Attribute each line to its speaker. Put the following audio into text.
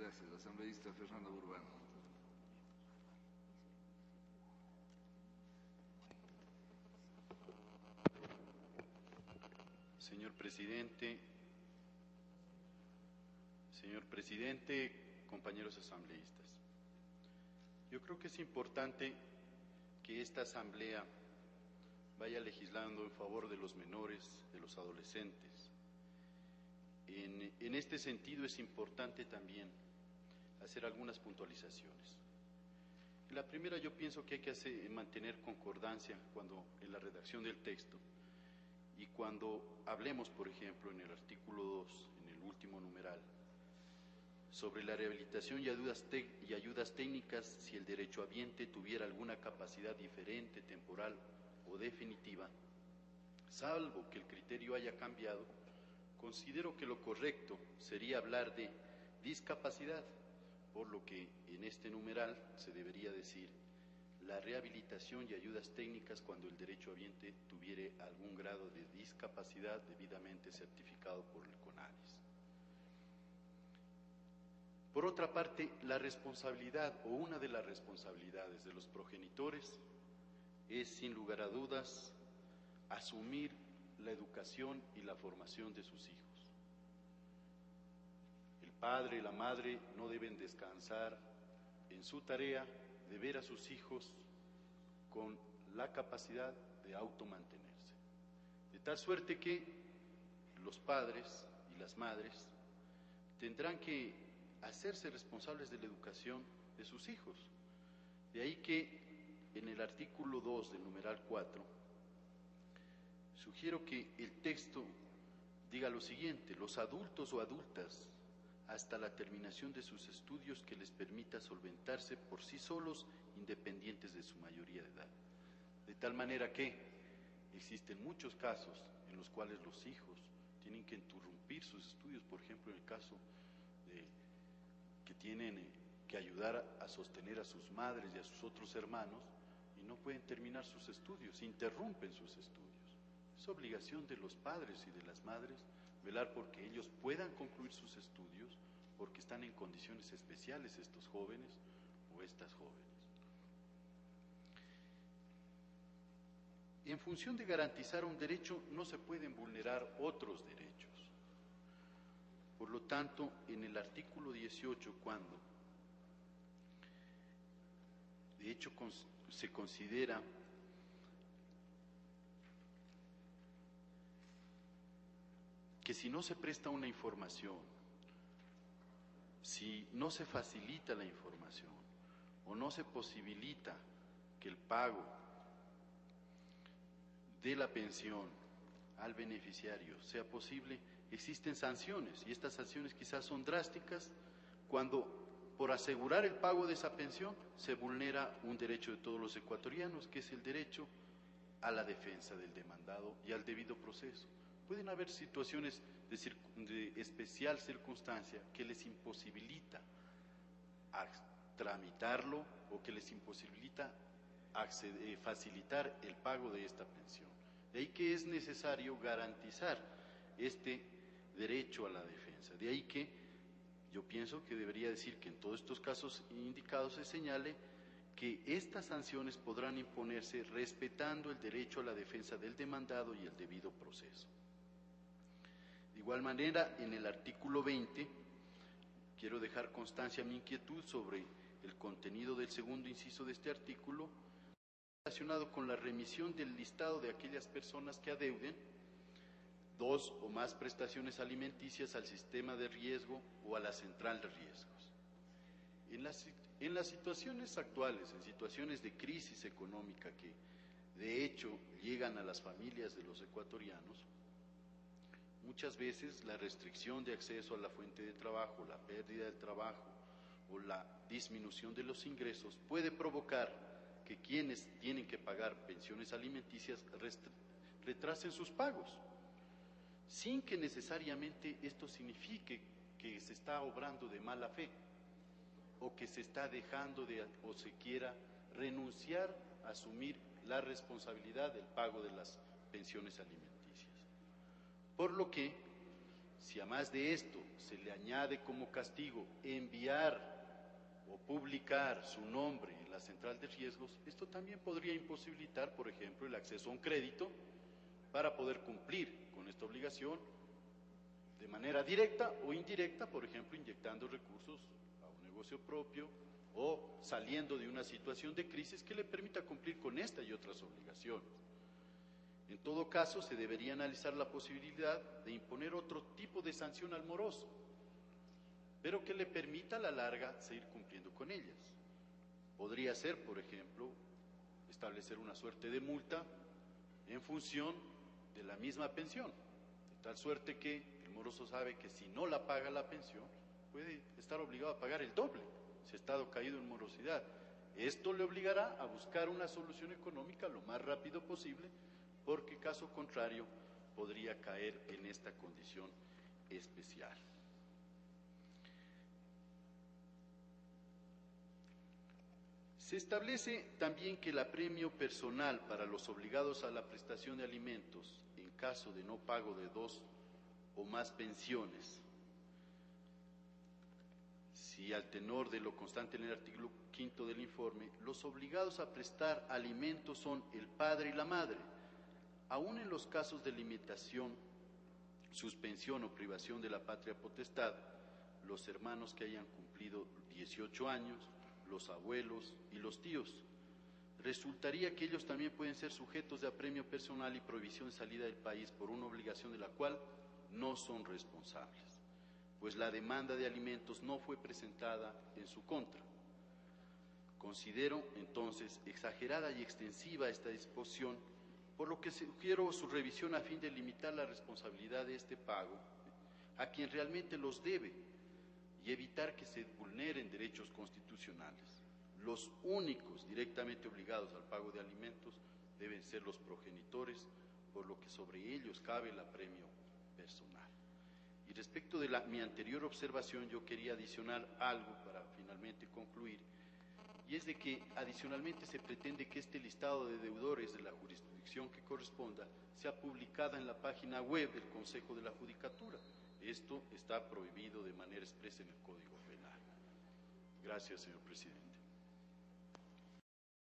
Speaker 1: Gracias. Asambleísta Fernando Burbano.
Speaker 2: Señor presidente, compañeros asambleístas. Yo creo que es importante que esta asamblea vaya legislando en favor de los menores, de los adolescentes. En este sentido es importante también hacer algunas puntualizaciones. En la primera, yo pienso que hay que mantener concordancia en la redacción del texto, y cuando hablemos, por ejemplo, en el artículo 2, en el último numeral, sobre la rehabilitación y ayudas técnicas, si el derechohabiente tuviera alguna capacidad diferente, temporal o definitiva, salvo que el criterio haya cambiado, considero que lo correcto sería hablar de discapacidad, por lo que en este numeral se debería decir la rehabilitación y ayudas técnicas cuando el derechohabiente tuviere algún grado de discapacidad debidamente certificado por el CONADIS. Por otra parte, la responsabilidad o una de las responsabilidades de los progenitores es, sin lugar a dudas, asumir la educación y la formación de sus hijos. El padre y la madre no deben descansar en su tarea de ver a sus hijos con la capacidad de automantenerse. De tal suerte que los padres y las madres tendrán que hacerse responsables de la educación de sus hijos. De ahí que en el artículo 2 del numeral 4 sugiero que el texto diga lo siguiente: los adultos o adultas hasta la terminación de sus estudios que les permita solventarse por sí solos, independientes de su mayoría de edad. De tal manera que existen muchos casos en los cuales los hijos tienen que interrumpir sus estudios, por ejemplo, en el caso de que tienen que ayudar a sostener a sus madres y a sus otros hermanos y no pueden terminar sus estudios, interrumpen sus estudios. Es obligación de los padres y de las madres velar porque ellos puedan concluir sus estudios, porque están en condiciones especiales estos jóvenes o estas jóvenes. En función de garantizar un derecho, no se pueden vulnerar otros derechos. Por lo tanto, en el artículo 18, cuando de hecho se considera que si no se presta una información, si no se facilita la información o no se posibilita que el pago de la pensión al beneficiario sea posible, existen sanciones, y estas sanciones quizás son drásticas cuando por asegurar el pago de esa pensión se vulnera un derecho de todos los ecuatorianos, que es el derecho a la defensa del demandado y al debido proceso. Pueden haber situaciones de especial circunstancia que les imposibilita tramitarlo o que les imposibilita facilitar el pago de esta pensión. De ahí que es necesario garantizar este derecho a la defensa. De ahí que yo pienso que debería decir que en todos estos casos indicados se señale que estas sanciones podrán imponerse respetando el derecho a la defensa del demandado y el debido proceso. De igual manera, en el artículo 20, quiero dejar constancia mi inquietud sobre el contenido del segundo inciso de este artículo, relacionado con la remisión del listado de aquellas personas que adeuden 2 o más prestaciones alimenticias al sistema de riesgo o a la central de riesgos. En las situaciones actuales, en situaciones de crisis económica que de hecho llegan a las familias de los ecuatorianos, muchas veces la restricción de acceso a la fuente de trabajo, la pérdida del trabajo o la disminución de los ingresos puede provocar que quienes tienen que pagar pensiones alimenticias retrasen sus pagos, sin que necesariamente esto signifique que se está obrando de mala fe o que se está dejando o se quiera renunciar a asumir la responsabilidad del pago de las pensiones alimenticias. Por lo que Si a más de esto se le añade como castigo enviar o publicar su nombre en la central de riesgos, esto también podría imposibilitar, por ejemplo, el acceso a un crédito para poder cumplir con esta obligación de manera directa o indirecta, por ejemplo, inyectando recursos a un negocio propio o saliendo de una situación de crisis que le permita cumplir con esta y otras obligaciones. En todo caso, se debería analizar la posibilidad de imponer otro tipo de sanción al moroso, pero que le permita a la larga seguir cumpliendo con ellas. Podría ser, por ejemplo, establecer una suerte de multa en función de la misma pensión, de tal suerte que el moroso sabe que si no la paga la pensión, puede estar obligado a pagar el doble, si ha estado caído en morosidad. Esto le obligará a buscar una solución económica lo más rápido posible, porque caso contrario podría caer en esta condición especial. Se establece también que el apremio personal para los obligados a la prestación de alimentos en caso de no pago de 2 o más pensiones, si al tenor de lo constante en el artículo 5 del informe, los obligados a prestar alimentos son el padre y la madre, aún en los casos de limitación, suspensión o privación de la patria potestad, los hermanos que hayan cumplido 18 años, los abuelos y los tíos. Resultaría que ellos también pueden ser sujetos de apremio personal y prohibición de salida del país por una obligación de la cual no son responsables, pues la demanda de alimentos no fue presentada en su contra. Considero entonces exagerada y extensiva esta disposición, por lo que sugiero su revisión a fin de limitar la responsabilidad de este pago a quien realmente los debe y evitar que se vulneren derechos constitucionales. Los únicos directamente obligados al pago de alimentos deben ser los progenitores, por lo que sobre ellos cabe el apremio personal. Y respecto de mi anterior observación, yo quería adicionar algo para finalmente concluir, y es de que adicionalmente se pretende que este listado de deudores de la jurisdicción que corresponda sea publicada en la página web del Consejo de la Judicatura. Esto está prohibido de manera expresa en el Código Penal. Gracias, señor presidente.